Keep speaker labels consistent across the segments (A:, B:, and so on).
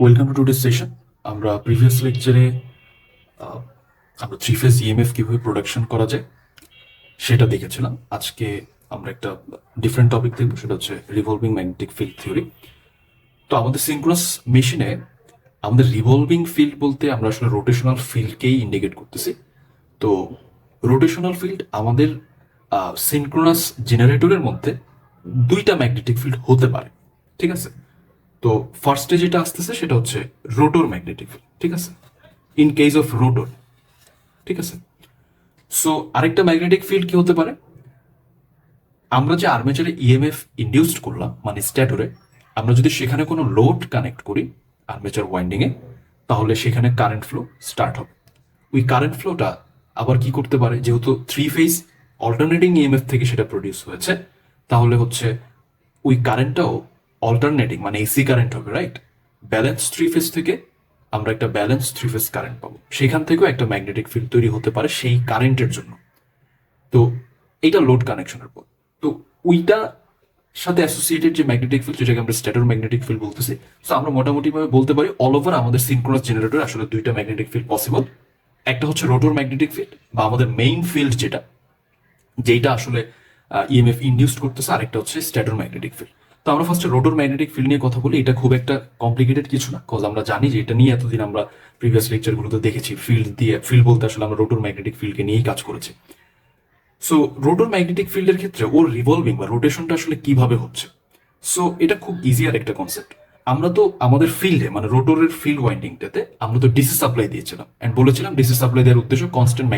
A: Welcome to today session. আমরা previous লেকচারে আমরা থ্রি ফেজ ইএমএফ কিভাবে প্রোডাকশন করা যায় সেটা দেখেছিলাম। আজকে আমরা একটা ডিফারেন্ট টপিক দেখবো, সেটা হচ্ছে রিভলভিং ম্যাগনেটিক ফিল্ড থিওরি। তো আমাদের সিনক্রোনাস মেশিনে আমাদের রিভলভিং ফিল্ড বলতে আমরা আসলে রোটেশনাল ফিল্ডকেই ইন্ডিকেট করতেছি। তো রোটেশনাল ফিল্ড আমাদের সিনক্রোনাস জেনারেটরের মধ্যে দুইটা ম্যাগনেটিক ফিল্ড হতে পারে, ঠিক আছে। তো ফার্স্টে যেটা আসতেছে সেটা হচ্ছে রোটর ম্যাগনেটিক ফিল্ড, ঠিক আছে, ইন কেস অফ রোটর, ঠিক আছে। সো আরেকটা ম্যাগনেটিক ফিল্ড কি হতে পারে, আমরা যে আর্মেচারে ইএমএফ ইন্ডিউসড করলাম মানে স্ট্যাটরে, আমরা যদি সেখানে কোনো লোড কানেক্ট করি আর্মেচার ওয়াইন্ডিংয়ে, তাহলে সেখানে কারেন্ট ফ্লো স্টার্ট হবে। ওই কারেন্ট ফ্লোটা আবার কি করতে পারে, যেহেতু থ্রি ফেজ অল্টারনেটিং ইএমএফ থেকে সেটা প্রডিউস হয়েছে, তাহলে হচ্ছে ওই কারেন্টটাও অল্টারনেটিং মানে এসি কারেন্ট হবে, রাইট। ব্যালেন্স থ্রি ফেজ থেকে আমরা একটা ব্যালেন্স থ্রি ফেজ কারেন্ট পাবো, সেখান থেকেও একটা ম্যাগনেটিক ফিল্ড তৈরি হতে পারে সেই কারেন্টের জন্য। তো এইটা লোড কানেকশনের পর, তো ওইটা সাথে অ্যাসোসিয়েটেড যে ম্যাগনেটিক ফিল্ড, যেটাকে আমরা স্ট্যাটর ম্যাগনেটিক ফিল্ড বলতেছি। তো আমরা মোটামুটি ভাবে বলতে পারি অল ওভার আমাদের সিনক্রোনাস জেনারেটর আসলে দুইটা ম্যাগনেটিক ফিল্ড পসিবল। একটা হচ্ছে রোটর ম্যাগনেটিক ফিল্ড বা আমাদের মেইন ফিল্ড যেটা আসলে ইএমএফ ইন্ডিউসড করতেছে, আরেকটা হচ্ছে স্ট্যাটর ম্যাগনেটিক ফিল্ড। তো আমরা ফার্স্টে রোটর ম্যাগনেটিক ফিল্ড নিয়ে কথা বলি। এটা খুব একটা কমপ্লিকেটেড কিছু না, কজ আমরা জানি যে এটা নিয়ে এতদিন আমরা প্রিভিয়াস লেকচারগুলোতে দেখেছি। ফিল্ড বলতে আসলে আমরা রোটর ম্যাগনেটিক ফিল্ডকে নিয়েই কাজ করেছি। সো রোটর ম্যাগনেটিক ফিল্ডের ক্ষেত্রে ওর রিভলভিং বা রোটেশনটা আসলে কিভাবে হচ্ছে, সো এটা খুব ইজিয়ার একটা কনসেপ্ট। আমরা তো আমাদের ফিল্ডে মানে রোটরের ফিল্ড ওয়াইন্ডিংটাতে আমরা তো ডিসি সাপ্লাই দিয়েছিলাম এন্ড বলেছিলাম ডিসি সাপ্লাই দেওয়ার উদ্দেশ্য কনস্ট্যান্ট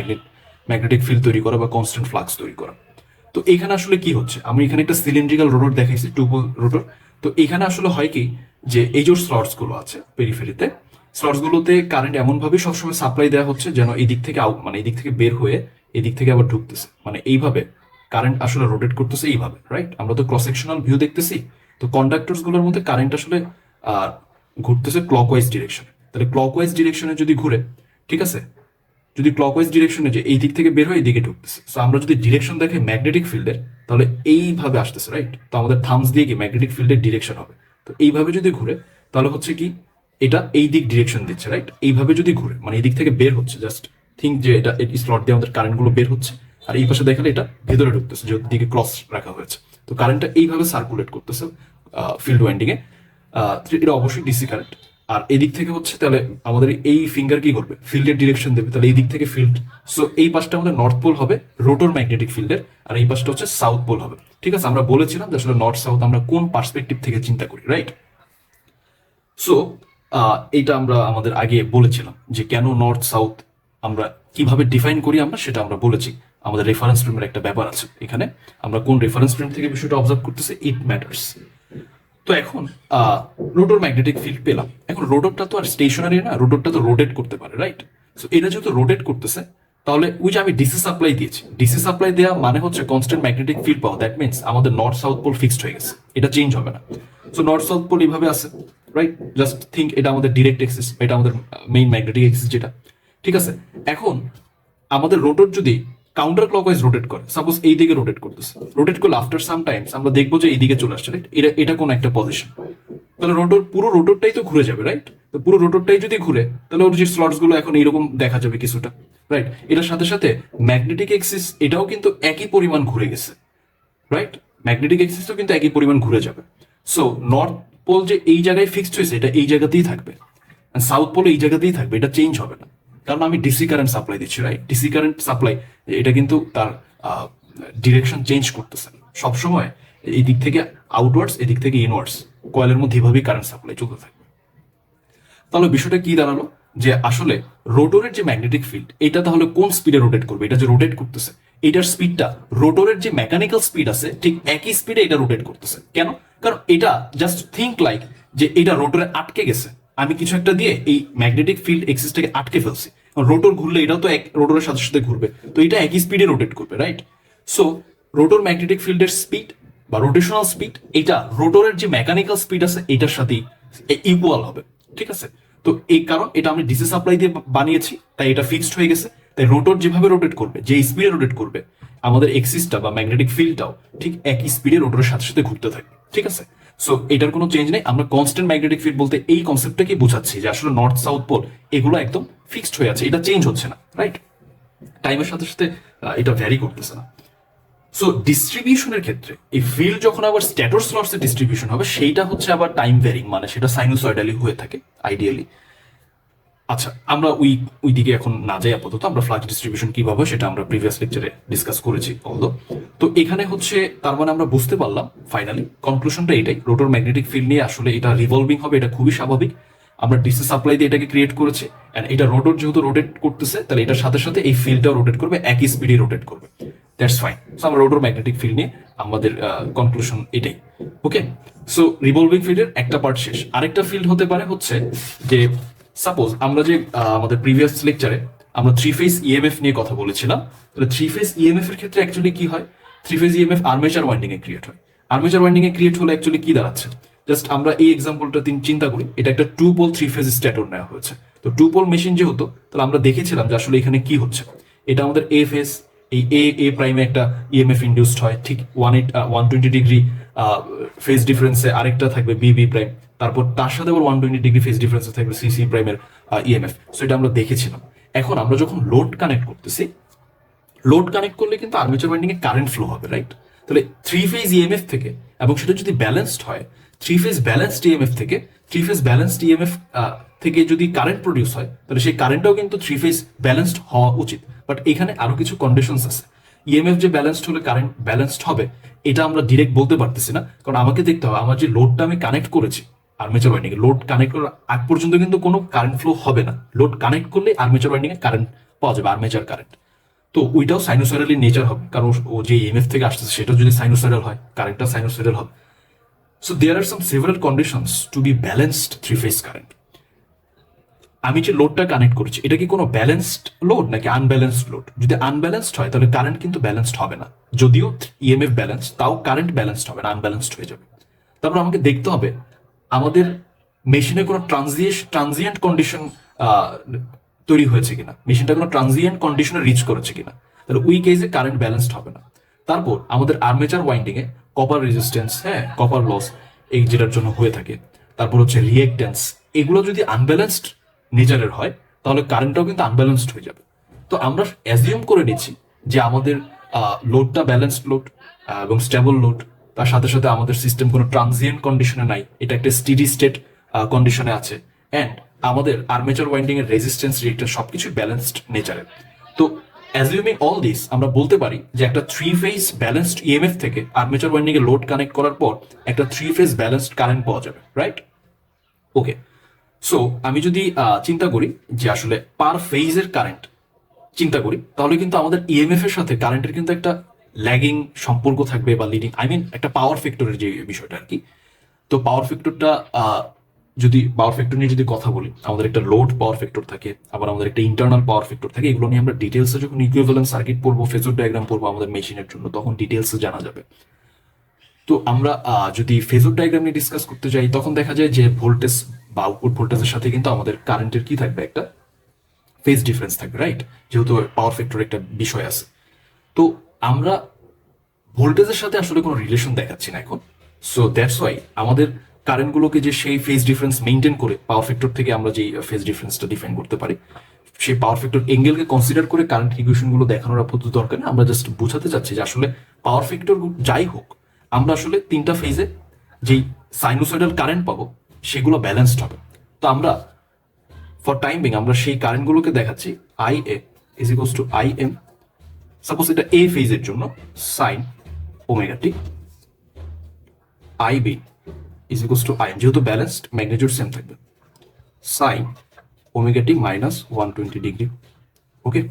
A: ম্যাগনেটিক ফিল্ড তৈরি করা বা কনস্ট্যান্ট ফ্লাক্স তৈরি করা। তো এখানে আসলে কি হচ্ছে, আমি এখানে একটা সিলিন্ড্রিক্যাল রোটর দেখাইছি, টু পোল রোটর। তো এখানে আসলে হয় কি, যে এই যে স্লটস গুলো আছে পেরিফেরিতে, স্লটস গুলোতে কারেন্ট এমন ভাবে সবসময় সাপ্লাই দেওয়া হচ্ছে যেন এই দিক থেকে আউট মানে এই দিক থেকে বের হয়ে এদিক থেকে আবার ঢুকতেছে, মানে এইভাবে কারেন্ট আসলে রোটেট করতেছে এইভাবে, রাইট। আমরা তো ক্রস সেকশনাল ভিউ দেখতেছি। তো কন্ডাক্টরস গুলোর মধ্যে কারেন্ট আসলে ঘুরতেছে ক্লকওয়াইজ ডিরেকশনে। তাহলে ক্লকওয়াইজ ডিরেকশনে যদি ঘুরে, ঠিক আছে, যদি ক্লকওয়াইজ ডিরেকশনে যে এই দিক থেকে বের হয়ে এইদিকে ঢুকতেছে, সো আমরা যদি ডিরেকশন দেখে ম্যাগনেটিক ফিল্ডের, তাহলে এইভাবে আসতেছে, রাইট। তো আমাদের থামস দিয়ে কি ম্যাগনেটিক ফিল্ডের ডিরেকশন হবে। তো এইভাবে যদি ঘুরে তাহলে হচ্ছে কি, এটা এই দিক ডিরেকশন দিচ্ছে, রাইট। এইভাবে যদি ঘুরে মানে এই দিক থেকে বের হচ্ছে, জাস্ট থিঙ্ক যে এটা এই স্লট দিয়ে আমাদের কারেন্ট গুলো বের হচ্ছে, আর এই পাশে দেখালে এটা ভেতরে ঢুকতেছে, যে দিকে ক্রস রাখা হয়েছে। তো কারেন্টটা এইভাবে সার্কুলেট করতেছে ফিল্ড ওয়াইন্ডিং এ। এটা অবশ্যই ডিসি কারেন্ট। আর এদিক থেকে হচ্ছে তাহলে আমাদের এই ফিঙ্গার কি করবে, ফিল্ডের ডিরেকশন দেবে, তাহলে এই দিক থেকে ফিল্ড। সো এই পাশটা আমাদের নর্থ পোল হবে রোটর ম্যাগনেটিক ফিল্ডের, আর এই পাশটা হচ্ছে সাউথ পোল হবে, ঠিক আছে। আমরা বলেছিলাম যে আসলে নর্থ সাউথ আমরা কোন পার্সপেক্টিভ থেকে চিন্তা করি, রাইট। সো এটা আমরা আমাদের আগে বলেছিলাম যে কেন নর্থ সাউথ আমরা কিভাবে ডিফাইন করি, আমরা সেটা আমরা বলেছি। আমাদের রেফারেন্স ফ্রেমের একটা ব্যাপার আছে এখানে, আমরা কোন রেফারেন্স ফ্রেম থেকে বিষয়টা অবজার্ভ করতেছি, ইট ম্যাটার্স। তো এখন রোটর ম্যাগনেটিক ফিল্ড পেলাম। এখন রোটরটা তো আর স্টেশনারি না, রোটরটা তো রোটেট করতে পারে, রাইট। সো এটা যেহেতু রোটেট করতেছে, তাহলে ওই যে আমি ডিসি সাপ্লাই দিয়েছি, ডিসি সাপ্লাই দেওয়া মানে হচ্ছে কনস্ট্যান্ট ম্যাগনেটিক ফিল্ড পাওয়া। দ্যাট মিনস আমাদের নর্থ সাউথ পোল ফিক্সড হয়ে গেছে, এটা চেঞ্জ হবে না। সো নর্থ সাউথ পোল এইভাবে আছে, রাইট। জাস্ট থিঙ্ক এটা আমাদের ডিরেক্ট এক্সিস, এটা আমাদের মেইন ম্যাগনেটিক এক্সিস যেটা, ঠিক আছে। এখন আমাদের রোটর যদি কাউন্টার ক্লকওয়াইজ রোটেট করে, সাপোজ এই দিকে রোটেট করতেছে, রোটেট করলে আফটার সাম টাইমস আমরা দেখবো যে এই দিকে চলে আসছে, রাইট। এটা কোন একটা পজিশন, তাহলে রোটর পুরো রোটরটাই তো ঘুরে যাবে, রাইট। তো পুরো রোটরটাই যদি ঘুরে, তাহলে ওর যে স্লটস গুলো এখন এইরকম দেখা যাবে কিছুটা, রাইট। এটার সাথে সাথে ম্যাগনেটিক এক্সিস এটাও কিন্তু একই পরিমাণ ঘুরে গেছে, রাইট। ম্যাগনেটিক এক্সিসও কিন্তু একই পরিমাণ ঘুরে যাবে। সো নর্থ পোল যে এই জায়গায় ফিক্সড হয়েছে, এটা এই জায়গাতেই থাকবে, সাউথ পোল এই জায়গাতেই থাকবে, এটা চেঞ্জ হবে না, কারণ আমি ডিসি কারেন্ট সাপ্লাই দিচ্ছি, রাইট। ডিসি কারেন্ট সাপ্লাই এটা কিন্তু তার ডিরেকশন চেঞ্জ করতেছে সবসময়, এই দিক থেকে আউটওয়ার্ডস, এদিক থেকে ইনওয়ার্ডস, কয়েলের মধ্যে এভাবেই কারেন্ট সাপ্লাই চলতে থাকবে। তাহলে বিষয়টা কি দাঁড়ালো, যে আসলে রোটরের যে ম্যাগনেটিক ফিল্ড এটা তাহলে কোন স্পিডে রোটেট করবে, এটা যে রোটেট করতেছে এটার স্পিডটা রোটরের যে মেকানিক্যাল স্পিড আছে ঠিক একই স্পিডে এটা রোটেট করতেছে। কেন? কারণ এটা জাস্ট থিঙ্ক লাইক যে এটা রোটরে আটকে গেছে, আমি কিছু একটা দিয়ে এই ম্যাগনেটিক ফিল্ড এক্সিসটাকে আটকে ফেলছি। রোটর ঘুরলে এটাও তো এক রোটরের সাথে সাথে ঘুরবে, তো এটা একই স্পিডে রোটেট করবে, রাইট। সো রোটর ম্যাগনেটিক ফিল্ডের স্পিড বা রোটেশনাল স্পিড এটা রোটরের যে মেকানিক্যাল স্পিড আছে এটার সাথেই ইকুয়াল হবে, ঠিক আছে। তো এই কারণ এটা আমি ডিসি সাপ্লাই দিয়ে বানিয়েছি, তাই এটা ফিক্সড হয়ে গেছে। তাই রোটর যেভাবে রোটেট করবে, যে স্পিডে রোটেট করবে, আমাদের এক্সিসটা বা ম্যাগনেটিক ফিল্ডটাও ঠিক একই স্পিডে রোটরের সাথে সাথে ঘুরতে থাকবে, ঠিক আছে। সো এটার কোনো চেঞ্জ নেই। আমরা কনস্ট্যান্ট ম্যাগনেটিক ফিল্ড বলতে এই কনসেপ্টটাকে বোঝাচ্ছি যে আসলে নর্থ সাউথ পোল এগুলো একদম ফিক্সড হয়ে আছে, এটা চেঞ্জ হচ্ছে না, রাইট? টাইমের সাথে সাথে এটা ভ্যারি করতেছে না। সো ডিস্ট্রিবিউশনের ক্ষেত্রে এই ফিল্ড যখন আবার স্ট্যাটর স্লটসে ডিস্ট্রিবিউশন হবে, সেইটা হচ্ছে আবার টাইম ভ্যারিং, মানে সেটা সাইনোসয়েডালি হয়ে থাকে আইডিয়ালি। আচ্ছা, আমরা ওই দিকে এখন না যাই আপাতত। আমরা ফ্লাক্স ডিস্ট্রিবিউশন কিভাবে সেটা আমরা প্রিভিয়াস লেকচারে ডিসকাস করেছি অলদো। তো এখানে হচ্ছে তার মানে আমরা বুঝতে পারলাম ফাইনালি কনক্লুশনটা এটাই, রোটর ম্যাগনেটিক ফিল্ড নিয়ে আসলে এটা রিভলভিং হবে, এটা খুবই স্বাভাবিক। আমরা ডিসি সাপ্লাই দিয়ে এটাকে ক্রিয়েট করেছি, এন্ড এটা রোটর যেহেতু রোটেট করতেছে, তাহলে এটার সাথে সাথে এই ফিল্ডটাও রোটেট করবে, একই স্পিডে রোটেট করবে। That's fine. সো আমরা রোটর ম্যাগনেটিক ফিল্ড নিয়ে আমাদের কনক্লুশন এটাই। ওকে, সো রিভলভিং ফিল্ডের একটা পার্ট শেষ। আরেকটা ফিল্ড হতে পারে হচ্ছে যে সাপোজ আমরা যে আমাদের প্রিভিয়াস লেকচারে আমরা থ্রি ফেজ ইএমএফ নিয়ে কথা বলেছিলাম। তাহলে থ্রি ফেজ ইএমএফ এর ক্ষেত্রে অ্যাকচুয়ালি কি হয়, three phase EMF armature winding এ ক্রিয়েট হয়। আর্মেচার ওয়াইন্ডিং এ ক্রিয়েট হলে অ্যাকচুয়ালি কি দাঁড়াচ্ছে, জাস্ট আমরা এই এক্সাম্পলটা চিন্তা করি, এটা একটা টু পোল থ্রি ফেজ স্ট্যাটর নেওয়া হয়েছে। তো টু পোল মেশিন যেহেতু, তাহলে আমরা দেখেছিলাম যে আসলে এখানে কি হচ্ছে, এটা আমাদের এ ফেজ, এই এ প্রাইমে একটা ইএমএফ ইন্ডিউসড হয়, ঠিক 120 ডিগ্রি ফেজ ডিফারেন্সে আরেকটা থাকবে বি প্রাইম, তারপর তার সাথে আবার 120 ডিগ্রি ফেজ ডিফারেন্সে থাকবে সি প্রাইমের ইএমএফ। সো এটা আমরা দেখেছিলাম। এখন আমরা যখন লোড কানেক্ট করতেছি, লোড কানেক্ট করলে কিন্তু আর্মেচার ওয়াইন্ডিং এ কারেন্ট ফ্লো হবে, রাইট? তাহলে থ্রি ফেজ ইএমএফ থেকে, এবং সেটা যদি ব্যালেন্সড হয়, থ্রি ফেজ ব্যালেন্সড ইএমএফ থেকে, থ্রি ফেজ ব্যালেন্সড ইএমএফ থেকে যদি কারেন্ট প্রডিউস হয়, তাহলে সেই কারেন্টটাও কিন্তু থ্রি ফেজ ব্যালেন্সড হওয়া উচিত। বাট এখানে আরো কিছু কন্ডিশনস আছে। ইএমএফ যে ব্যালেন্সড হলে কারেন্ট ব্যালেন্সড হবে, এটা আমরা ডিরেক্ট বলতে পারতেছি না, কারণ আমাকে দেখতে হবে আমার যে লোডটা আমি কানেক্ট করেছি আর্মেচার ওয়াইন্ডিং এ, লোড কানেক্ট করার আগ পর্যন্ত কিন্তু কোনো কারেন্ট ফ্লো হবে না। লোড কানেক্ট করলে আর্মেচার ওয়াইন্ডিং এ কারেন্ট পাওয়া যাবে, আর্মেচার কারেন্ট। তো ওইটাও সাইনোসয়েডালি নেচার হবে, কারণ ও যে ইএমএফ থেকে আসতেছে সেটা যদি সাইনোসয়েডাল হয়, কারেন্টটা সাইনোসয়েডাল হবে। So there are some several conditions to be balanced three phase current. আমি যে লোডটা কানেক্ট করেছি, এটা কি কোনো ব্যালেন্সড লোড নাকি আনব্যালেন্সড লোড? যদি আনব্যালেন্সড হয় তাহলে কারেন্ট কিন্তু ব্যালেন্সড হবে না, যদিও ইএমএফ ব্যালেন্স, তাও কারেন্ট ব্যালেন্সড হবে না, আনব্যালেন্সড হয়ে যাবে। তারপর আমাকে দেখতে হবে আমাদের মেশিনে কোনো ট্রানজিয়েন্ট কন্ডিশন তৈরি হয়েছে কিনা, মেশিনটা কোনো ট্রানজিয়েন্ট কন্ডিশনে রিচ করেছে কিনা, তাহলে ওই কেসে কারেন্ট ব্যালেন্সড হবে না। তারপর আমাদের আর্মেচার ওয়াইন্ডিং এ কপার রেজিস্ট্যান্স, হ্যাঁ কপার লস, এই যেটার জন্য হয়ে থাকে, তারপর হচ্ছে রিয়েক্টেন্স, এগুলো যদি আনব্যালেন্সড নেচারের হয়, তাহলে কারেন্টটাও কিন্তু আনব্যালেন্সড হয়ে যাবে। তো আমরা অ্যাজিউম করে নিচ্ছি যে আমাদের লোডটা ব্যালেন্সড লোড এবং স্টেবল লোড, তার সাথে সাথে আমাদের সিস্টেম কোনো ট্রানজিয়েন্ট কন্ডিশনে নাই, এটা একটা স্টেডি স্টেট কন্ডিশনে আছে, অ্যান্ড আমাদের আর্মেচার ওয়াইন্ডিং এর রেজিস্ট্যান্স রিয়েক্টেন্স সবকিছু ব্যালেন্সড নেচারের। তো অ্যাজিউমিং অল দিস, আমরা বলতে পারি যে একটা থ্রি ফেজ ব্যালেন্সড ইএমএফ থেকে আর্মেচার ওয়াইন্ডিং এ লোড কানেক্ট করার পর একটা থ্রি ফেজ ব্যালেন্সড কারেন্ট পাওয়া যাবে, রাইট? ওকে, সো আমি যদি চিন্তা করি যে আসলে পার ফেজের কারেন্ট চিন্তা করি, তাহলে কিন্তু আমাদের ইএমএফ এর সাথে কারেন্টের কিন্তু একটা ল্যাগিং সম্পর্ক থাকবে, বা লিডিং, আই মিন একটা পাওয়ার ফ্যাক্টরের যে বিষয়টা আর কি। তো পাওয়ার ফ্যাক্টরটা যদি পাওয়ার ফ্যাক্টর নিয়ে যদি কথা বলি, আমাদের একটা লোড পাওয়ার ফ্যাক্টর থাকে, আবার আমাদের একটা ইন্টারনাল পাওয়ার ফ্যাক্টর থাকে। এগুলো নিয়ে আমরা ডিটেলসে যখন ইকুইভ্যালেন্ট সার্কিট পড়বো, ফেজর ডায়াগ্রাম পড়বো আমাদের মেশিনের জন্য, তখন ডিটেলসে জানা যাবে। তো আমরা যদি ফেজর ডায়াগ্রাম নিয়ে ডিসকাস করতে যাই, তখন দেখা যায় যে ভোল্টেজ বা আউটপুট ভোল্টেজের সাথে কিন্তু আমাদের কারেন্টের কি থাকবে, একটা ফেজ ডিফারেন্স থাকবে, রাইট? যেহেতু পাওয়ার ফ্যাক্টর একটা বিষয় আছে। তো আমরা ভোল্টেজের সাথে আসলে কোনো রিলেশন দেখাচ্ছি না এখন। সো দ্যাটস ওয়াই আমাদের কারেন্টগুলোকে যে সেই ফেজ ডিফারেন্স মেনটেন করে পাওয়ার ফ্যাক্টর থেকে আমরা যে ফেজ ডিফারেন্সটা ডিফাইন করতে পারি, সেই পাওয়ার ফ্যাক্টর এঙ্গেলকে কনসিডার করে কারেন্ট ইকুয়েশনগুলো দেখানোর আপাতত দরকার নেই। আমরা জাস্ট বোঝাতে চাচ্ছি যে আসলে পাওয়ার ফ্যাক্টর যাই হোক, আমরা আসলে তিনটা ফেজে যেই সাইনোসয়েডাল কারেন্ট পাবো সেগুলো ব্যালেন্সড হবে। তো আমরা ফর টাইম বিং আমরা সেই কারেন্টগুলোকে দেখাচ্ছি I A is equals to I M. Suppose এটা এ ফেজের জন্য sine omega T, I B is equals to I M, যেহেতু ব্যালেন্সড ম্যাগনিটিউড সেম থাকবে, sine omega T minus 120 degree. Okay,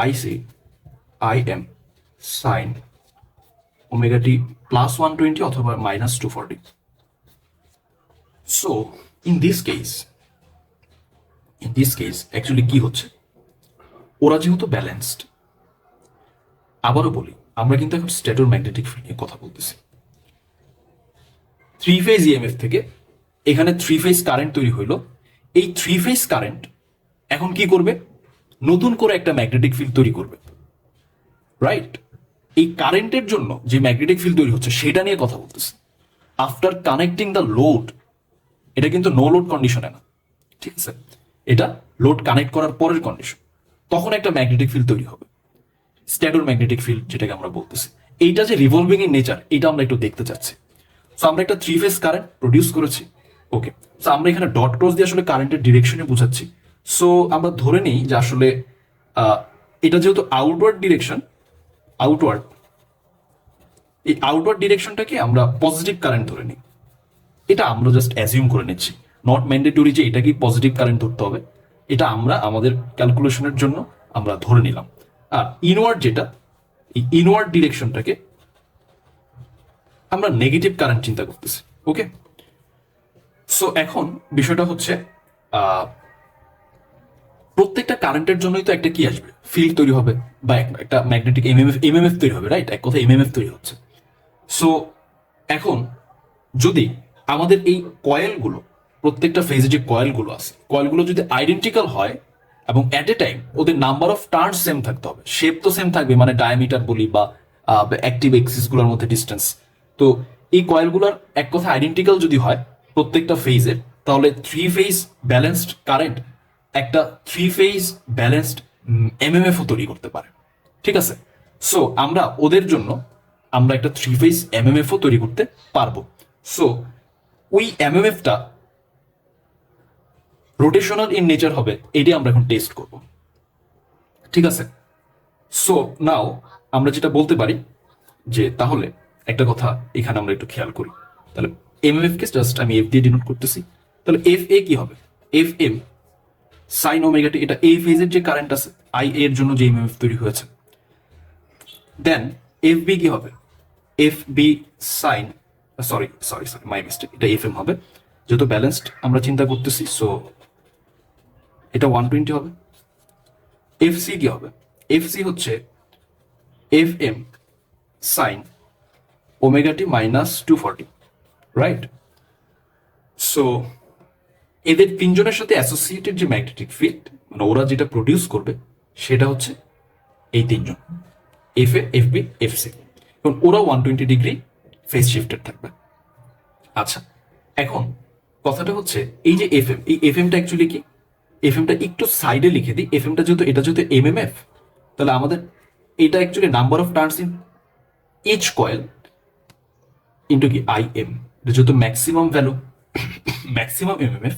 A: I C I M sine omega T plus 120 অথবা minus 240। So in this case actually কি হচ্ছে, ওরা যেহেতু balanced, আবারও বলি আমরা কিন্তু এখন স্ট্যাটর ম্যাগনেটিক ফিল্ড নিয়ে কথা বলতেছি। থ্রি ফেজ ইএমএফ থেকে এখানে থ্রি ফেজ কারেন্ট তৈরি হইলো, এই থ্রি ফেজ কারেন্ট এখন কি করবে, নতুন করে একটা ম্যাগনেটিক ফিল্ড তৈরি করবে, রাইট? এই কারেন্টের জন্য যে ম্যাগনেটিক ফিল্ড তৈরি হচ্ছে সেটা নিয়ে কথা বলতেছি। আফটার কানেক্টিং দ্য লোড, এটা কিন্তু নো লোড কন্ডিশনে না, ঠিক আছে, এটা লোড কানেক্ট করার পরের কন্ডিশন, তখন একটা ম্যাগনেটিক ফিল্ড তৈরি হবে, স্ট্যাটোর ম্যাগনেটিক ফিল্ড যেটাকে আমরা বলতেছি। এইটা যে রিভলভিং ইন নেচার, এটা আমরা একটু দেখতে চাচ্ছি। সো আমরা একটা 3 ফেজ কারেন্ট প্রডিউস করেছি, ওকে। সো আমরা এখানে ডট ক্রস দিয়ে আসলে কারেন্টের ডিরেকশনে বোঝাচ্ছি। সো আমরা ধরে নিই যে আসলে এটা যেহেতু আউটওয়ার্ড ডিরেকশন, আউটওয়ার্ড, এই আউটওয়ার্ড ডিরেকশনটাকে আমরা পজিটিভ কারেন্ট ধরে নিই। এটা আমরা জাস্ট অ্যাজিউম করে নিচ্ছি, নট ম্যান্ডেটরি যে এটাকেই পজিটিভ কারেন্ট ধরতে হবে, এটা আমরা আমাদের ক্যালকুলেশনের জন্য আমরা ধরে নিলাম। আর ইনওয়ার্ড যেটা, এই ইনওয়ার্ড ডিরেকশনটাকে আমরা নেগেটিভ কারেন্ট চিন্তা করতেছি, ওকে। সো এখন বিষয়টা হচ্ছে প্রত্যেকটা কারেন্টের জন্যই তো একটা কি আসবে, ফিল্ড তৈরি হবে, বা একটা ম্যাগনেটিক এমএমএফ তৈরি হবে, রাইট? এক কথা এমএমএফ তৈরি হচ্ছে। সো এখন যদি আমাদের এই কয়েলগুলো, প্রত্যেকটা ফেজে যে কয়েলগুলো আছে, কয়েলগুলো যদি আইডেন্টিক্যাল হয় এবং অ্যাট এ টাইম ওদের নাম্বার অফ টার্ন সেম থাকতে হবে, শেপ তো সেম থাকবে, মানে ডায়ামিটার বলি বা অ্যাক্টিভ এক্সিস গুলোর মধ্যে ডিস্টেন্স, তো এই কয়েলগুলোর এক কথা আইডেন্টিক্যাল যদি হয় প্রত্যেকটা ফেজের, তাহলে 3 ফেজ ব্যালেন্সড কারেন্ট একটা 3 ফেজ ব্যালেন্সড এমএমএফও তৈরি করতে পারে, ঠিক আছে। সো আমরা ওদের জন্য আমরা একটা 3 ফেজ এমএমএফও তৈরি করতে পারবো। সো ওই এমএমএফটা রোটেশনাল ইন নেচার হবে, এটি আমরা এখন টেস্ট করব, ঠিক আছে। সো নাও আমরা যেটা বলতে পারি যে তাহলে একটা কথা এখানে আমরা একটু খেয়াল করি, তাহলে এমএমএফ কে জাস্ট আমি এফ দিয়ে ডিনোট করতেছি, তাহলে এফ এ কি হবে, এফ এম সাইন ওমেগা টি, এটা এই ফেজের যে কারেন্ট আছে আই এর জন্য যে এমএমএফ তৈরি হয়েছে। দেন এফ বি কি হবে, F B sine, sorry sorry sorry my mistake, এটা এফ এম হবে, যেহেতু ব্যালেন্সড আমরা চিন্তা করতেছি, সো এটা 120 হবে। এফ সি কি হবে, এফ সি হচ্ছে F M sine omega T minus 240, right? So এদের তিনজনের সাথে অ্যাসোসিয়েটেড যে ম্যাগনেটিক ফিল্ড, মানে ওরা যেটা প্রডিউস করবে সেটা হচ্ছে এই তিনজন, F A, F B, F C, এবং ওরা 120 ডিগ্রি ফেজ শিফটেড থাকবে। আচ্ছা, এখন কথাটা হচ্ছে এই যে এফ এম, এই এফ এমটা অ্যাকচুয়ালি কি, এফ এমটা একটু সাইডে লিখে দিই, এফ এমটা যেহেতু এটা যেহেতু এমএমএফ, তাহলে আমাদের এটা actually number of turns in each coil into কি আই এম, এটা যেহেতু ম্যাক্সিমাম ভ্যালু, ম্যাক্সিমাম এমএমএফ,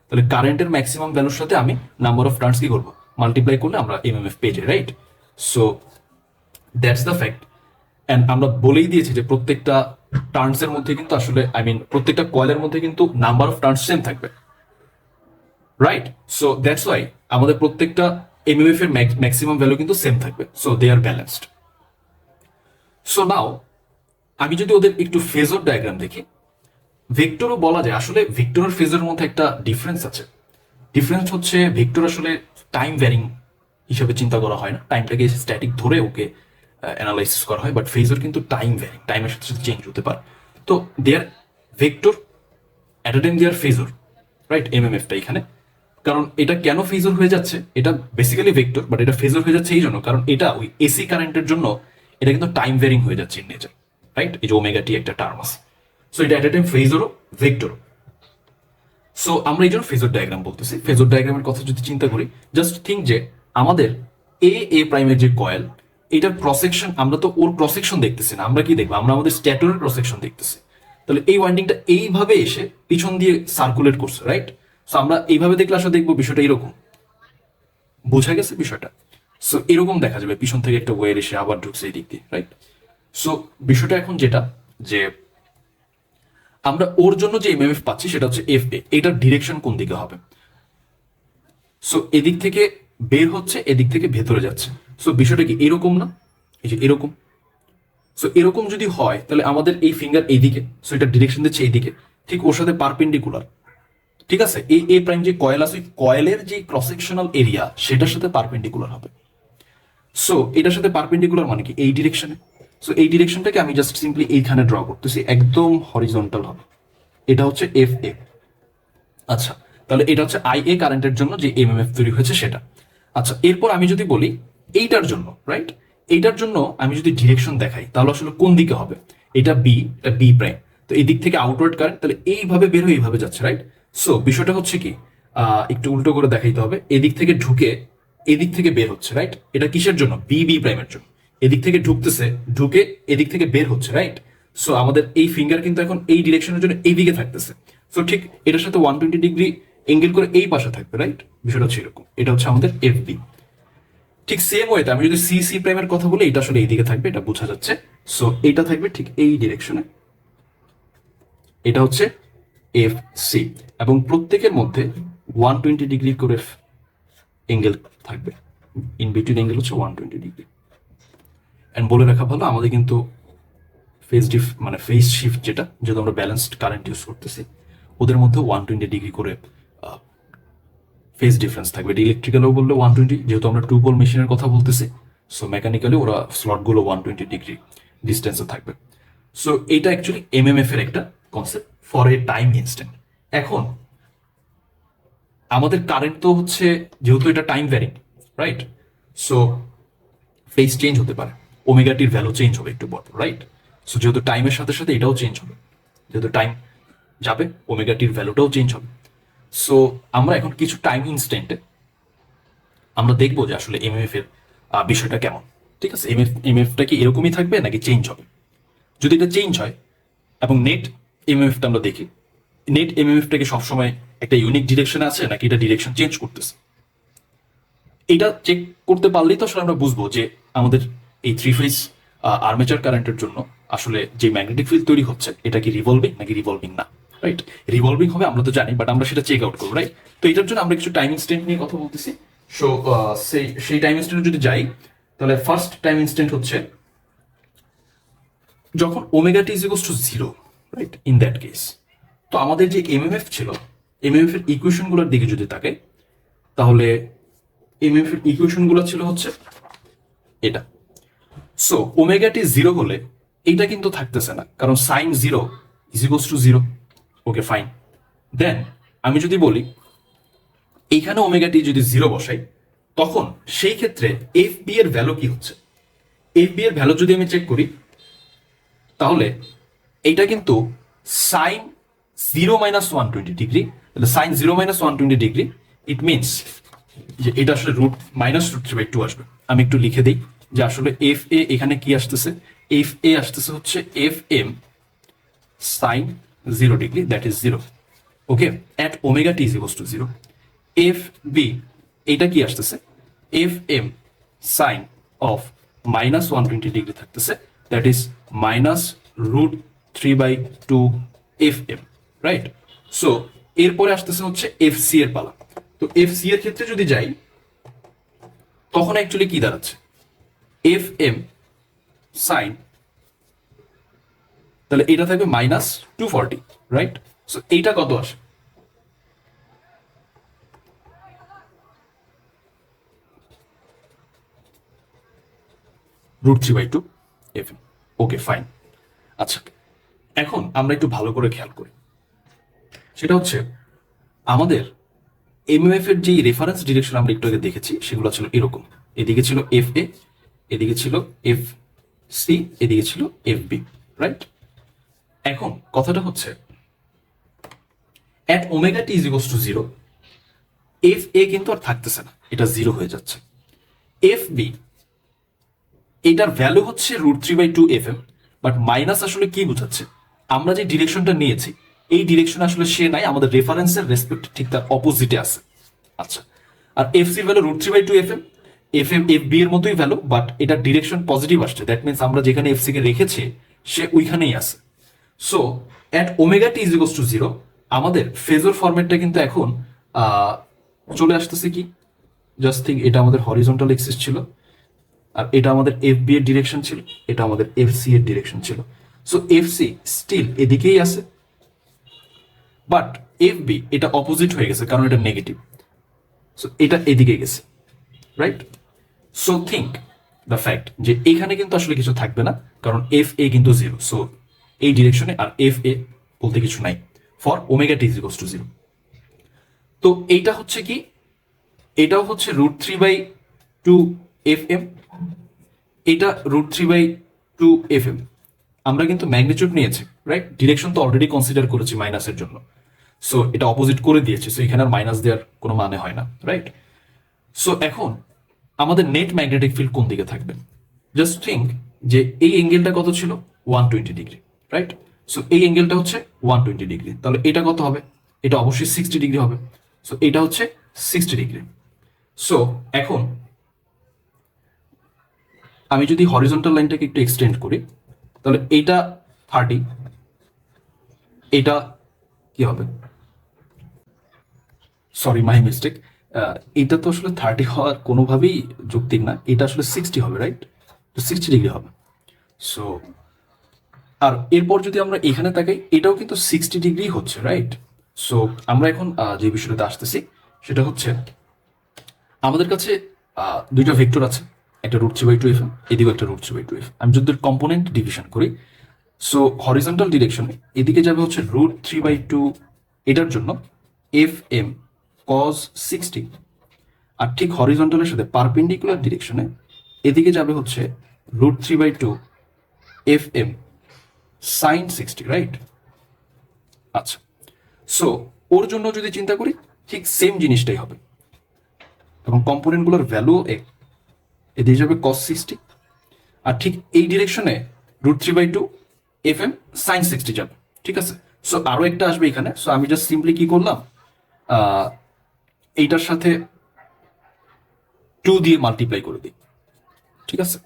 A: তাহলে কারেন্টের ম্যাক্সিমাম ভ্যালুর সাথে আমি নাম্বার অফ টার্নস কি করবো, মাল্টিপ্লাই করলে আমরা এমএমএফ পেয়ে যাই, right? So that's the fact. And আমরা বলেই দিয়েছি যে প্রত্যেকটা টার্নস এর মধ্যে কিন্তু আসলে প্রত্যেকটা কয়েলের মধ্যে কিন্তু নাম্বার অফ টার্নস সেম থাকবে, রাইট? সো দ্যাটস ওয়াই আমাদের প্রত্যেকটা এমএমএফ এর ম্যাক্সিমাম ভ্যালু কিন্তু সেম থাকবে, so they are balanced. So now আমি যদি ওদের একটু ফেজর ডায়াগ্রাম দেখি, ভেক্টরও বলা যায়, আসলে ভেক্টর আর ফেজরের মধ্যে একটা ডিফারেন্স আছে। ডিফারেন্স হচ্ছে ভেক্টর আসলে টাইম ভ্যারিং হিসেবে চিন্তা করা হয় না, টাইমটাকে স্ট্যাটিক ধরে ওকে অ্যানালাইসিস করা হয়, বাট ফেজর কিন্তু টাইম ভ্যারিং, টাইমের সাথে সাথে চেঞ্জ হতে পারে। তো there vector at a time there phasor, right? এমএমএফটা এখানে, কারণ এটা কেন ফেজর হয়ে যাচ্ছে, এটা বেসিক্যালি ভেক্টর, বাট এটা ফেজর হয়ে যাচ্ছে এই জন্য কারণ এটা ওই এসি কারেন্টের জন্য এটা কিন্তু টাইম ভ্যারিং হয়ে যাচ্ছে ইন নেচার, রাইট? এই যে ওমেগা টি একটা টার্ম আছে, সো এটা অ্যাট এ টাইম ফেজরও ভেক্টরও। সো আমরা এই জন্য ফেজর ডায়াগ্রাম বলতেছি। ফেজর ডায়াগ্রামের কথা যদি চিন্তা করি, জাস্ট থিঙ্ক যে আমাদের এ প্রাইমের যে কয়েল, এটার ক্রস সেকশন, আমরা তো ওর ক্রস সেকশন দেখতেছি না, আমরা কি দেখবো, আমরা আমাদের স্ট্যাটরের ক্রস সেকশন দেখতেছি। তাহলে এই ওয়াইন্ডিংটা এইভাবে এসে পিছন দিয়ে সার্কুলেট করছে, রাইট? সো আমরা এইভাবে দেখলে আসলে দেখবো বিষয়টা এরকম, বোঝা গেছে বিষয়টা? সো এরকম দেখা যাবে পিছন থেকে একটা ওয়ের এসে আবার ঢুকছে এই দিক দিয়ে, রাইট? সো বিষয়টা এখন যেটা যে আমরা ওর জন্য যে এমএমএফ পাচ্ছি সেটা হচ্ছে এফ এ, এটার ডিরেকশন কোন দিকে হবে? সো এদিক থেকে বের হচ্ছে, এদিক থেকে ভেতরে যাচ্ছে। সো বিষয়টা কি এরকম না, এই যে এরকম? সো এরকম যদি হয় তাহলে আমাদের এই ফিঙ্গার এইদিকে, সো এটা ডিরেকশন দিচ্ছে এইদিকে, ঠিক ওর সাথে পারপেন্ডিকুলার, ঠিক আছে? এই এ প্রাইম যে কয়েল আছে, কয়েলের যে ক্রস সেকশনাল এরিয়া সেটার সাথে পারপেন্ডিকুলার হবে। সো এটার সাথে পারপেন্ডিকুলার মানে কি এই ডিরেকশনে। সো এই ডিরেকশনটাকে আমি জাস্ট সিম্পলি এইখানে ড্র করতেছি, একদম হরিজন্টাল হবে। এটা হচ্ছে এফ এ। আচ্ছা, তাহলে এটা হচ্ছে আই এ কারেন্টের জন্য যে এমএমএফ তৈরি হয়েছে সেটা। আচ্ছা, এরপর আমি যদি বলি এইটার জন্য, রাইট, এইটার জন্য আমি যদি ডিরেকশন দেখাই তাহলে আসলে কোন দিকে হবে, এটা বি, এটা বি প্রাইম, তো এই দিক থেকে আউটওয়ার্ড কারেন্ট, তাহলে এইভাবে বের হয়ে এইভাবে যাচ্ছে, রাইট? সো বিষয়টা হচ্ছে কি, একটু উল্টো করে দেখাইতে হবে, এদিক থেকে ঢুকে এদিক থেকে বের হচ্ছে, রাইট? এটা কিসের জন্য? বি বি প্রাইমের জন্য। এদিক থেকে ঢুকতেছে, ঢুকে এদিক থেকে বের হচ্ছে, রাইট? সো আমাদের এই ফিঙ্গার কিন্তু এখন এই ডিরেকশনের জন্য এই দিকে থাকতেছে। সো ঠিক এটার সাথে 120 ডিগ্রি এঙ্গেল করে এই পাশে থাকবে, রাইট? বিষয়টা হচ্ছে এরকম, এটা হচ্ছে আমাদের এফ বি। ঠিক সেম ওয়েতে আমি যদি সি সি প্রাইমের কথা বলি, এটা আসলে এইদিকে থাকবে, এটা বোঝা যাচ্ছে। সো এটা থাকবে ঠিক এই ডিরেকশনে, এটা হচ্ছে এফ সি, এবং প্রত্যেকের মধ্যে 120 ডিগ্রি করে এঙ্গেল থাকবে, ইন বিটুইন এঙ্গেল হচ্ছে 120 ডিগ্রি। অ্যান্ড বলে রাখা ভালো, আমাদের কিন্তু ফেজ শিফট যেহেতু আমরা ব্যালেন্সড কারেন্ট ইউজ করতেছি, ওদের মধ্যে 120 ডিগ্রি করে ফেজ ডিফারেন্স থাকবে। এটা ইলেকট্রিক্যালও বললে 120, যেহেতু আমরা 2 পোল মেশিনের কথা বলতেছি, সো মেকানিক্যালি ওরা স্লটগুলো 120 ডিগ্রি ডিস্টেন্সে থাকবে। সো এইটা অ্যাকচুয়ালি এমএমএফ এর একটা concept for a time instant. এখন আমাদের কারেন্ট তো হচ্ছে, যেহেতু এটা time varying, right? So phase change হতে পারে, ওমেগাটির ভ্যালু চেঞ্জ হবে একটু পর, রাইট? সো যেহেতু টাইমের সাথে সাথে এটাও চেঞ্জ হবে, যেহেতু টাইম যাবে ওমেগাটির ভ্যালুটাও চেঞ্জ হবে। সো আমরা এখন কিছু টাইম ইনস্ট্যান্টে আমরা দেখবো যে আসলে এমএফ এর বিষয়টা কেমন। ঠিক আছে, এমএফটা কি এরকমই থাকবে নাকি চেঞ্জ হবে? যদি এটা চেঞ্জ হয় এবং নেট এমএফটা আমরা দেখি, নেট এমএফটা কি সবসময় একটা ইউনিক ডিরেকশনে আছে নাকি এটা ডিরেকশন চেঞ্জ করতেছে? এটা চেক করতে পারলেই তো আসলে আমরা বুঝবো যে আমাদের এই থ্রি ফেজ আর্মেচার কারেন্টের জন্য আসলে যে ম্যাগনেটিক ফিল্ড তৈরি হচ্ছে এটা কি রিভলভিং নাকি রিভলভিং না, রাইট? রিভলভিং হবে আমরা তো জানি, বাট আমরা সেটা চেক আউট করবো, রাইট? তো এটার জন্য আমরা কিছু টাইম ইনস্ট্যান্ট নিয়ে কথা বলতেছি। সো সেই টাইম ইনস্ট্যান্ট যদি যাই, তাহলে ফার্স্ট টাইম ইনস্ট্যান্ট হচ্ছে যখন omega t is equals to 0, right? In that case তো আমাদের যে এমএমএফ ছিল, এমএমএফ এর ইকুয়েশনগুলোর দিকে যদি তাকে, তাহলে এমএমএফ এর ইকুয়েশনগুলো ছিল হচ্ছে এটা। সো ওমেগা টি 0 হলে এইটা কিন্তু থাকতেছে না, কারণ sine 0 is equals to 0। Okay fine. Then আমি যদি বলি এইখানে ওমেগা টি যদি 0 বসাই, তখন সেই ক্ষেত্রে এফ বি এর ভ্যালু কি হচ্ছে? এফ বি এর ভ্যালু যদি আমি চেক করি, তাহলে এইটা কিন্তু সাইন 0 - 120 ডিগ্রি। তাহলে সাইন 0 - 120 ডিগ্রি, ইট মিনস যে এটা আসলে -√3/2 আসবে। আমি একটু লিখে দিই যে আসলে এফ এ এখানে কি আসতেছে, এফ এ আসতেছে হচ্ছে F M sine 0 degree, that is 0, okay, at omega t is equals to 0। F b এইটা কি আসতেছে, f M sine of -120 degree থাকতেছে, that is -√3/2 f m, right? So এরপরে আসতেছে হচ্ছে এফ সি এর পালা। তো এফ সি এর ক্ষেত্রে যদি যাই, তখন অ্যাকচুয়ালি কি দাঁড়াচ্ছে, এফ এম সাইন, তাহলে এটা থাকবে -240, রাইট? সো এইটা কত আসে, √3/2 এফ এম। Okay fine. আচ্ছা, এখন আমরা একটু ভালো করে খেয়াল করি, সেটা হচ্ছে আমাদের এমএমএফ এর যে রেফারেন্স ডিরেকশন আমরা একটু আগে দেখেছি, সেগুলো ছিল এরকম। এদিকে ছিল এফ এ, এদিকে ছিল এফ সি, এদিকে ছিল এফ বি, রাইট? এখন কথাটা হচ্ছে at omega t is equals to 0, F এ কিন্তু আর থাকতেছে না, এটা 0 হয়ে যাচ্ছে। এফ বি এটার ভ্যালু হচ্ছে √3/2 এফ এম, বাট মাইনাস আসলে কি বোঝাচ্ছে, আমরা যে ডিরেকশনটা নিয়েছি এই ডিরেকশন আসলে সে নাই, আমাদের রেফারেন্সের রেসপেক্ট ঠিক তার অপোজিটে আছে। আচ্ছা, আর এফ সির value √3/2 f m, f m f b এর মতোই ভ্যালু, বাট এটা ডিরেকশন পজিটিভ আসছে, দ্যাট মিনস আমরা যেখানে এফ সি কে রেখেছি সে ওইখানেই আছে। So at omega t is equals to 0 আমাদের ফেজর ফরম্যাটটা কিন্তু এখন চলে আসতেছে কি, জাস্ট থিঙ্ক, এটা আমাদের হরিজন্টাল এক্সিস ছিল, আর এটা আমাদের এফ বি এর ডিরেকশন ছিল, এটা আমাদের এফ সি এর ডিরেকশন ছিল। সো এফ সি স্টিল এদিকেই আছে, বাট এফ বি এটা অপোজিট হয়ে গেছে কারণ এটা নেগেটিভ, সো এটা এদিকে গেছে, right? So think the fact যে এখানে কিন্তু আসলে কিছু থাকবে না, কারণ এফ এ কিন্তু 0, সো এই ডিরেকশনে আর এফ এ বলতে কিছু নাই for omega t is equals to 0। তো এইটা হচ্ছে কি, এটাও হচ্ছে √3/2 এফ এম, এটা √3/2 FM। আমরা কিন্তু ম্যাগনিটিউড নিয়েছি, রাইট? ডিরেকশন তো অলরেডি কনসিডার করেছি মাইনাসের জন্য, সো এটা অপোজিট করে দিয়েছে, সো এখানে আর মাইনাস দেওয়ার কোনো মানে হয় না, রাইট? সো এখন আমাদের নেট ম্যাগনেটিক ফিল্ড কোন দিকে থাকবে? জাস্ট থিঙ্ক যে এই অ্যাঙ্গেলটা কত ছিল, 120°, রাইট? সো এই অ্যাঙ্গেলটা হচ্ছে 120°, তাহলে এটা কত হবে? এটা অবশ্যই 60° হবে। সো এটা হচ্ছে 60°। সো এখন আমি যদি হরিজন্টাল লাইনটাকে একটু এক্সটেন্ড করি, তাহলে এইটা 30, এটা কি হবে? Sorry, my mistake. এটা তো আসলে 30 হওয়ার কোনোভাবেই যৌক্তিক না, এটা আসলে 60 হবে, রাইট? তো 60° হবে। সো আর এরপর যদি আমরা এখানে তাকাই, এটাও কিন্তু 60° হচ্ছে, রাইট? সো আমরা এখন যে বিষয়টাতে আসতেছি সেটা হচ্ছে আমাদের কাছে দুইটা ভেক্টর আছে, একটা √3/2 FM, এদিকেও একটা √3/2 FM। আমি যদি কম্পোনেন্ট ডিভিশন করি, সো হরিজন্টাল ডিরেকশনে এদিকে যাবে হচ্ছে √3/2, এটার জন্য FM cos 60, আর ঠিক হরিজন্টালের সাথে পারপেন্ডিকুলার ডিরেকশনে এদিকে যাবে হচ্ছে √3/2 FM sin 60, রাইট? আচ্ছা, সো ওর জন্য যদি চিন্তা করি, ঠিক সেম জিনিসটাই হবে, এবং কম্পোনেন্টগুলোর ভ্যালু এদিকে যাবে cos 60, আর ঠিক এই ডিরেকশনে √3/2 FM sin 60 যাবে, ঠিক আছে? সো আরো একটা আসবে এখানে। সো আমি জাস্ট সিম্পলি কি করলাম, এইটার সাথে 2 দিয়ে মাল্টিপ্লাই করে দিই, ঠিক আছে?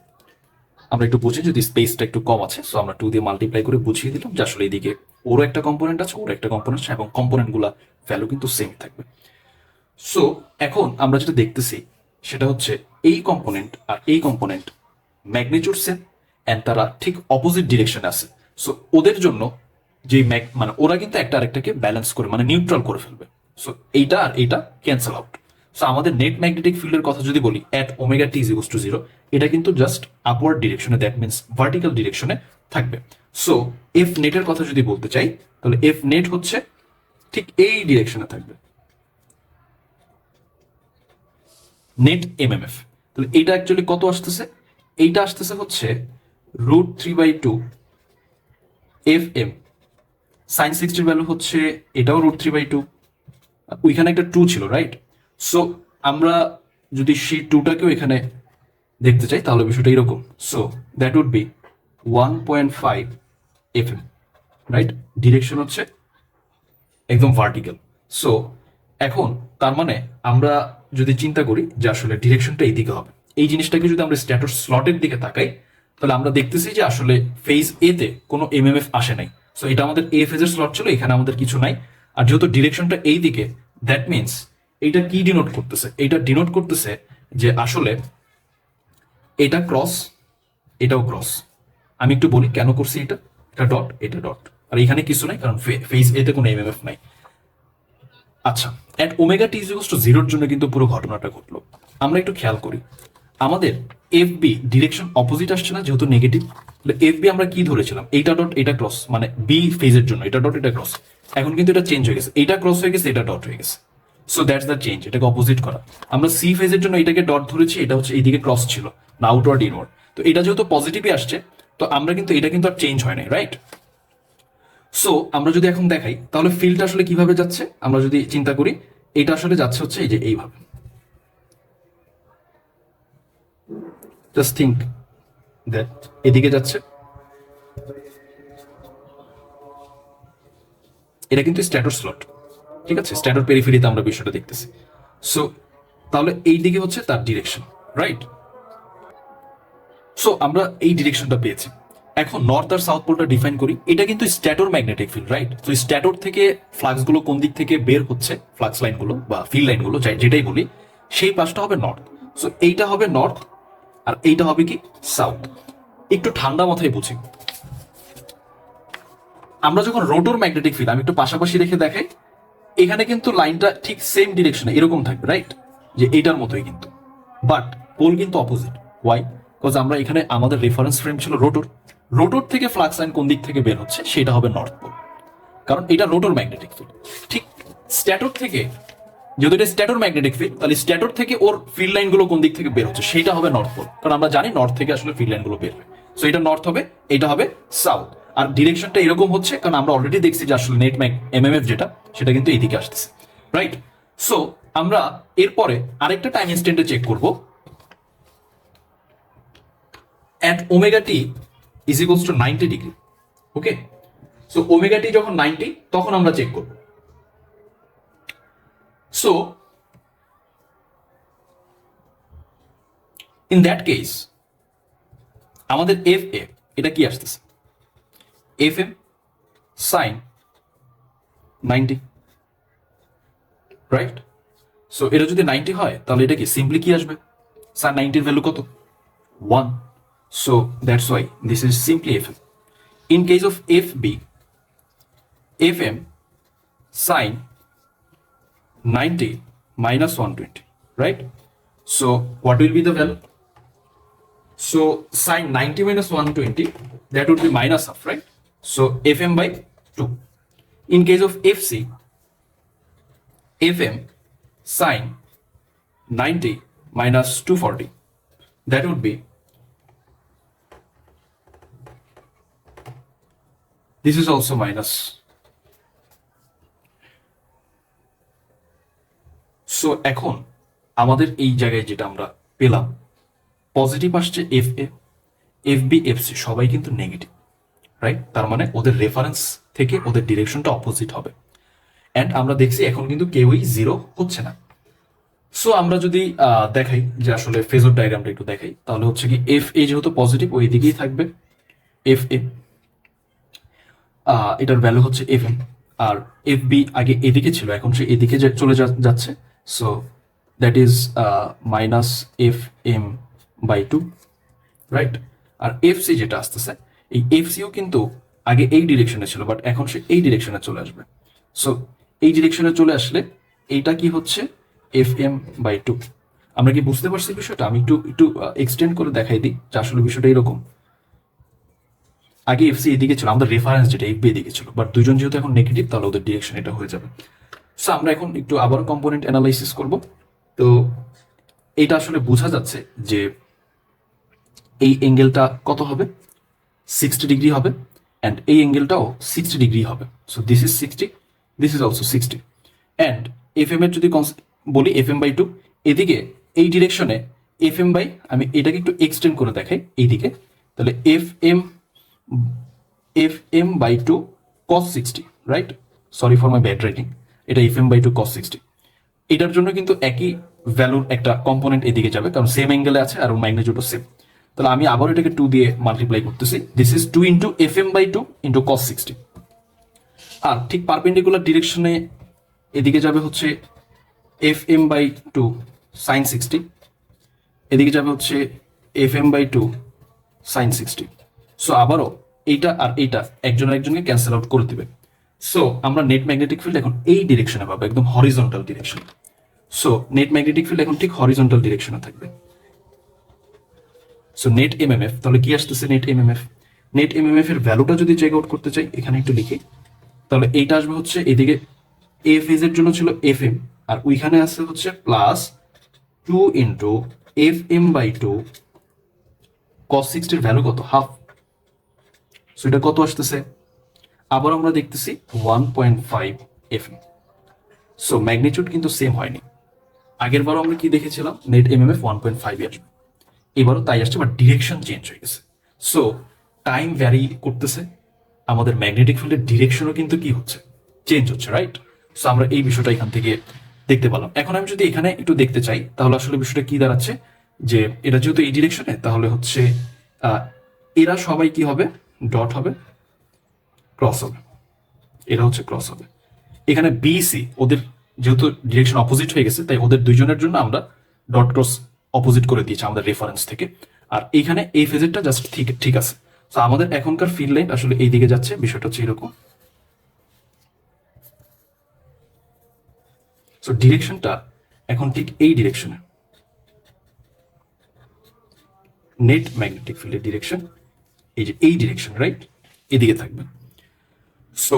A: আমরা একটু বুঝি, যদি স্পেসটা একটু কম আছে, সো আমরা 2 দিয়ে মাল্টিপ্লাই করে বুঝিয়ে দিলাম যে আসলে এদিকে ওরও একটা কম্পোনেন্ট আছে, ওর একটা কম্পোনেন্ট আছে, এবং কম্পোনেন্টগুলো ভ্যালু কিন্তু সেম থাকবে। সো এখন আমরা যেটা দেখতেছি সেটা হচ্ছে এই কম্পোনেন্ট আর এই কম্পোনেন্ট ম্যাগনিটিউড সেম, অ্যান্ড তারা ঠিক অপোজিট ডিরেকশনে আছে। সো ওদের জন্য যে মানে ওরা কিন্তু একটা আরেকটাকে ব্যালেন্স করে, মানে নিউট্রাল করে ফেলবে। সো এইটা আর এইটা ক্যান্সেল আউট। সো আমাদের নেট ম্যাগনেটিক ফিল্ডের কথা যদি বলি, at omega t is equals to 0, এটা কিন্তু জাস্ট আপওয়ার্ড ডিরেকশনে, দ্যাট মিনস ভার্টিক্যাল ডিরেকশনে থাকবে। সো এফ নেটের কথা যদি বলতে চাই, তাহলে এফ নেট হচ্ছে ঠিক এই ডিরেকশনে থাকবে, নেট এমএমএফ। তাহলে এইটা অ্যাকচুয়ালি কত আসতেছে? এইটা আসতেছে হচ্ছে √3/2 FM sin 60 ভ্যালু হচ্ছে, এটাও √3/2, ওইখানে একটা 2 ছিল, রাইট? সো আমরা যদি সেই 2টাকেও এখানে দেখতে চাই, তাহলে বিষয়টা এরকম। So that would be 1.5 FM, right? Direction হচ্ছে একদম ভার্টিক্যাল। সো এখন তার মানে আমরা যদি চিন্তা করি যে আসলে ডিরেকশনটা এইদিকে হবে, এই জিনিসটাকে যদি আমরা স্ট্যাটার স্লটের দিকে তাকাই, তাহলে আমরা দেখতেছি যে আসলে ফেজ এ তে কোনো এমএমএফ আসে নাই। সো এটা আমাদের এ ফেজের স্লট ছিল, এখানে আমাদের কিছু নাই। আর যেহেতু ডিরেকশনটা এই দিকে, দ্যাট মিনস এইটা কি ডিনোট করতেছে? এইটা ডিনোট করতেছে যে আসলে এটা ক্রস, এটাও ক্রস। আমি একটু বলি কেন করছি এটা। এটা ডট, এটা ডট, আর এখানে কিছু নাই, কারণ ফেজ এ তে কোনো এমএমএফ নাই। আচ্ছা, at omega t is equals to 0 জন্য কিন্তু পুরো ঘটনাটা ঘটলো। আমরা একটু খেয়াল করি, আমাদের এফ বি ডিরেকশন অপোজিট আসছে না, যেহেতু নেগেটিভ। তাহলে এফ বি আমরা কি ধরেছিলাম? এইটা ডট, এটা ক্রস, মানে বি ফেজের জন্য এটা ডট, এটা ক্রস। এখন কিন্তু এটা চেঞ্জ হয়ে গেছে, এটা ক্রস হয়ে গেছে, এটা ডট হয়ে গেছে। সো দ্যাটস দ্য চেঞ্জ, এটাকে অপোজিট করা। আমরা সি ফেজের জন্য এটাকে ডট ধরেছি, এটা হচ্ছে এইদিকে ক্রস ছিল না, আউটওয়ার্ড ইনওয়ার্ড। তো এটা যেহেতু পজিটিভই আসছে, তো আমরা কিন্তু এটা কিন্তু আর চেঞ্জ হয় নাই, রাইট? সো আমরা যদি এখন দেখাই, তাহলে ফিল্ডটা আসলে কিভাবে যাচ্ছে আমরা যদি চিন্তা করি, এটা আসলে যাচ্ছে হচ্ছে এই যে এইভাবে। জাস্ট থিঙ্ক দ্যাট এদিকে যাচ্ছে, এটা কিন্তু স্ট্যাটার স্লট, ঠিক আছে? স্ট্যাটার পেরিফেরিতে আমরা বিষয়টা দেখতেছি। সো তাহলে এই দিকে হচ্ছে তার ডিরেকশন, রাইট? সো আমরা এই ডিরেকশনটা পেয়েছি। এখন নর্থ আর সাউথ পোলটা ডিফাইন করি, এটা কিন্তু স্ট্যাটোর ম্যাগনেটিক ফিল্ড, রাইট? তো স্ট্যাটোর থেকে ফ্লাক্স গুলো কোন দিক থেকে বের হচ্ছে, ফ্লাক্স লাইনগুলো বা ফিল্ড লাইনগুলো যেটাই বলি, সেই পাশটা হবে নর্থ। সো এইটা হবে নর্থ, আর এইটা হবে কি সাউথ। একটু ঠান্ডা মাথায় বুঝি, আমরা যখন রোটর ম্যাগনেটিক ফিল্ড, আমি একটু পাশাপাশি রেখে দেখাই, এখানে কিন্তু লাইনটা ঠিক সেম ডিরেকশনে এরকম থাকবে, রাইট? যে এইটার মতোই কিন্তু, বাট পোল কিন্তু অপোজিট। ওয়াই? বিকজ আমরা এখানে আমাদের রেফারেন্স ফ্রেম ছিল রোটর, রোটর থেকে ফ্লাক্স লাইন কোন দিক থেকে বের হচ্ছে সেটা হবে নর্থ পোল, কারণ এটা রোটর ম্যাগনেটিক ফিল্ড। ঠিক স্ট্যাটর থেকে যেহেতু এটা স্ট্যাটর ম্যাগনেটিক ফিল্ড, তাহলে স্ট্যাটর থেকে ওর ফিল্ড লাইন গুলো কোন দিক থেকে বের হচ্ছে সেটা হবে নর্থ পোল, কারণ আমরা জানি নর্থ থেকে আসলে ফিল্ড লাইন গুলো বের হয়। সো এটা নর্থ হবে, এটা হবে সাউথ। আর ডিরেকশনটা এরকম হচ্ছে কারণ আমরা অলরেডি দেখছি যে আসলে নেট এমএমএফ যেটা সেটা কিন্তু এইদিকে আসতেছে, রাইট? সো আমরা এরপরে আরেকটা টাইম ইনস্ট্যান্টে চেক করব, at omega t is equals to 90 degree. Okay, so omega t যখন 90 তখন আমরা চেক করব। সো ইন দ্যাট কেস আমাদের এফ এ এটা কি আসতেছে, f M sine 90, right? So এটা যদি 90 হয় তাহলে এটা কি সিম্পলি কি আসবে, সাইন 90 ভ্যালু কত, 1। So that's why this is simply F M. In case of F B, F M sine 90 minus 120, right? So what will be the value? So sin 90 minus 120, that would be minus half, right? So fm by 2. In case of fc, fm sin 90 minus 240, that would be, this is also minus. সো এখন আমাদের এই জায়গায় যেটা আমরা পেলাম, positive আসছে F A, F B, F C সবাই কিন্তু নেগেটিভ, রাইট? তার মানে ওদের রেফারেন্স থেকে ওদের ডিরেকশনটা অপোজিট হবে। অ্যান্ড আমরা দেখছি এখন কিন্তু কেউই জিরো হচ্ছে না। সো আমরা যদি দেখাই যে আসলে ফেজর ডায়াগ্রামটা একটু দেখাই, তাহলে হচ্ছে কি এফ এ যেহেতু পজিটিভ ওই দিকেই থাকবে, এফ এ এটার ভ্যালু হচ্ছে এফ এম, আর এফ বি আগে এদিকে ছিল এখন সে এদিকে চলে যাচ্ছে। So that is minus F M by 2, right? আর এফ সি যেটা আসতেছে, এই এফ সিও কিন্তু আগে এই ডিরেকশনে ছিল, বাট এখন সে এই ডিরেকশনে চলে আসবে। সো এই ডিরেকশনে চলে আসলে এইটা কি হচ্ছে, এফ এম বাই 2। আমরা কি বুঝতে পারছি বিষয়টা? আমি একটু একটু এক্সটেন্ড করে দেখাই দিই যে আসলে বিষয়টা এরকম। আগে এফসি এদিকে ছিল, আমাদের রেফারেন্স যেটা এফ বি এদিকে ছিল, বাট দুজন যেহেতু এখন নেগেটিভ তাহলে ওদের ডিরেকশন এটা হয়ে যাবে। সো আমরা এখন একটু আবার কম্পোনেন্ট অ্যানালাইসিস করব। তো এটা আসলে বোঝা যাচ্ছে যে এই অ্যাঙ্গেলটা কত হবে, 60 ডিগ্রি হবে, অ্যান্ড এই অ্যাঙ্গেলটাও 60 ডিগ্রি হবে। So this is 60, this is also 60। And F M এর যদি বলি এফ এম বাই 2, এদিকে এই ডিরেকশনে এফ এম বাই, আমি এটাকে একটু এক্সটেন্ড করে দেখাই এইদিকে, তাহলে F M by 2 cos 60, right? Sorry for my bad writing, এটা এফ এম বাই 2 cos 60। এটার জন্য কিন্তু একই ভ্যালুর একটা কম্পোনেন্ট এদিকে যাবে, কারণ সেম অ্যাঙ্গেলে আছে আর ম্যাগনিটিউডও সেম। তাহলে আমি আবার এটাকে 2 দিয়ে মাল্টিপ্লাই করতেছি, this is 2 into F M by 2 into cos 60। আর ঠিক পারপেন্ডিকুলার ডিরেকশনে এদিকে যাবে হচ্ছে এফ এম বাই 2 সাইন 60, এদিকে যাবে হচ্ছে এফ এম বাই 2 সাইন 60। সো আবারও এইটা আর এইটা একজনের একজনকে ক্যান্সেল আউট করে দিবে। সো আমরা নেট ম্যাগনেটিক ফিল্ড এখন এই ডিরেকশনে পাবো, একদম horizontal direction. So net magnetic field এখন ঠিক হরিজন্টাল ডিরেকশনে থাকবে। সো নেট এমএমএফ, তাহলে কি আসতেছে নেট এমএমএফ? নেট এমএমএফ এর ভ্যালুটা যদি চেক আউট করতে চাই এখানে একটু লিখি, তাহলে এইটা আসবে হচ্ছে এদিকে এ ফেজের জন্য ছিল এফ এম, আর ওইখানে আসছে হচ্ছে plus 2 into F M by 2 cos 60 এর ভ্যালু কত, হাফ। সো এটা কত আসতেছে, আবার আমরা দেখতেছি 1.5 এফ এম। সো ম্যাগনিটিউড কিন্তু সেম হয়নি, আগের বারও আমরা কি দেখেছিলাম নেট এমএমএফ 1.5 আসবে, এবারও তাই আসছে, বাট ডিরেকশন চেঞ্জ হয়ে গেছে। সো টাইম ভ্যারি করতেছে, আমাদের ম্যাগনেটিক ফিল্ডের ডিরেকশনও কিন্তু কি হচ্ছে, চেঞ্জ হচ্ছে, রাইট? সো আমরা এই বিষয়টা এখান থেকে দেখতে পেলাম। এখন আমি যদি এখানে একটু দেখতে চাই তাহলে আসলে বিষয়টা কি দাঁড়াচ্ছে, যে এটা যেহেতু এই ডিরেকশনে তাহলে হচ্ছে এরা সবাই কি হবে, ডট হবে, ক্রস হবে, এরা হচ্ছে ক্রস হবে। এখানে বিসি ওদের যেহেতু ডিরেকশন অপোজিট হয়ে গেছে তাই ওদের দুইজনের জন্য আমরা ডট ক্রস অপোজিট করে দিয়েছি আমাদের রেফারেন্স থেকে। আর এইখানে এই ফেজেরটা জাস্ট ঠিক ঠিক আছে। তো আমাদের এখনকার ফিল্ড লাইন আসলে এই দিকে যাচ্ছে, বিষয়টা হচ্ছে এরকম। সো ডিরেকশনটা এখন ঠিক এই ডিরেকশনে, নেট ম্যাগনেটিক ফিল্ডের ডিরেকশন এই যে এই ডিরেকশন, রাইট? এদিকে থাকবে। So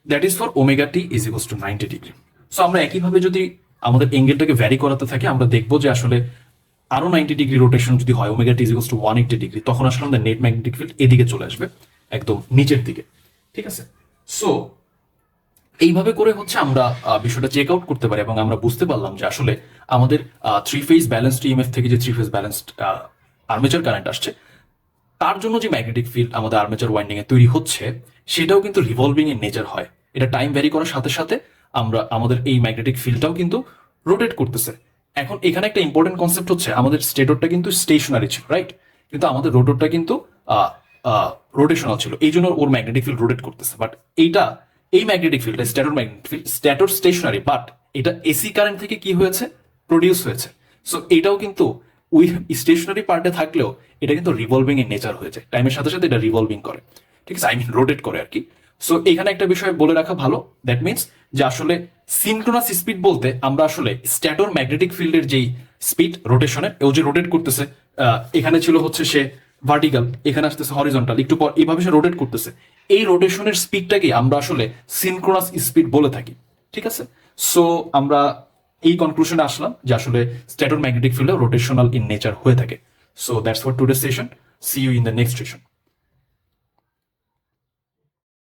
A: that is for omega t is equals to 90 degree. So আমরা একইভাবে যদি আমাদের এঙ্গেলটাকে ভ্যারি করাতে থাকে, আমরা দেখবো যে আসলে আরো 90 ডিগ্রি রোটেশন যদি হয়, omega t equals to 180 degree, তখন আসলে আমাদের নেট ম্যাগনেটিক ফিল্ড এদিকে চলে আসবে, একদম নিচের দিকে। ঠিক আছে, সো এইভাবে করে হচ্ছে আমরা বিষয়টা চেক আউট করতে পারি, এবং আমরা বুঝতে পারলাম যে আসলে আমাদের থ্রি ফেজ ব্যালেন্সড ইএমএফ থেকে যে three phase balanced armature current আসছে, তার জন্য যে ম্যাগনেটিক ফিল্ড আমাদের আর্মেচার ওয়াইন্ডিং এ তৈরি হচ্ছে, সেটাও কিন্তু রিভলভিং এর নেচার হয়। এটা টাইম ভ্যারি করার সাথে সাথে আমরা আমাদের এই ম্যাগনেটিক ফিল্ডটাও কিন্তু রোটেট করতেছে। এখন এখানে একটা ইম্পর্টেন্ট কনসেপ্ট হচ্ছে, আমাদের স্টেটরটা কিন্তু স্টেশনারি ছিল, রাইট, কিন্তু আমাদের রোটরটা কিন্তু রোটেশনাল ছিল, এই জন্য ওর ম্যাগনেটিক ফিল্ড রোটেট করতেছে। বাট এইটা, এই ম্যাগনেটিক ফিল্ডটা স্ট্যাটর ম্যাগনেটিক ফিল্ড, স্ট্যাটর স্টেশনারি, বাট এটা এসি কারেন্ট থেকে কি হয়েছে, প্রডিউস হয়েছে। সো এটাও কিন্তু ওই স্টেশনারি পার্টে থাকলেও এটা কিন্তু রিভলভিং এর নেচার হয়ে যায়, টাইমের সাথে সাথে এটা রিভলভিং করে। ঠিক আছে, আই মিন রোটেট করে আর কি। সো এখানে একটা বিষয় বলে রাখা ভালো, দ্যাট মিনস যে আসলে সিনক্রোনাস স্পিড বলতে আমরা আসলে স্ট্যাটর ম্যাগনেটিক ফিল্ডের যেই স্পিড রোটেশনের, ও যে রোটেট করতেছে, এখানে ছিল হচ্ছে সে ভার্টিক্যাল, এখানে আসতেছে হরিজন্টাল, একটু পর এইভাবে সে রোটেট করতেছে, এই রোটেশনের স্পিডটাকে আমরা আসলে সিনক্রোনাস স্পিড বলে থাকি। ঠিক আছে, সো আমরা এই কনক্লুশনে আসলাম যে আসলে stator magnetic field rotational in nature হয়ে থাকে। So that's for today session, see you in the next session.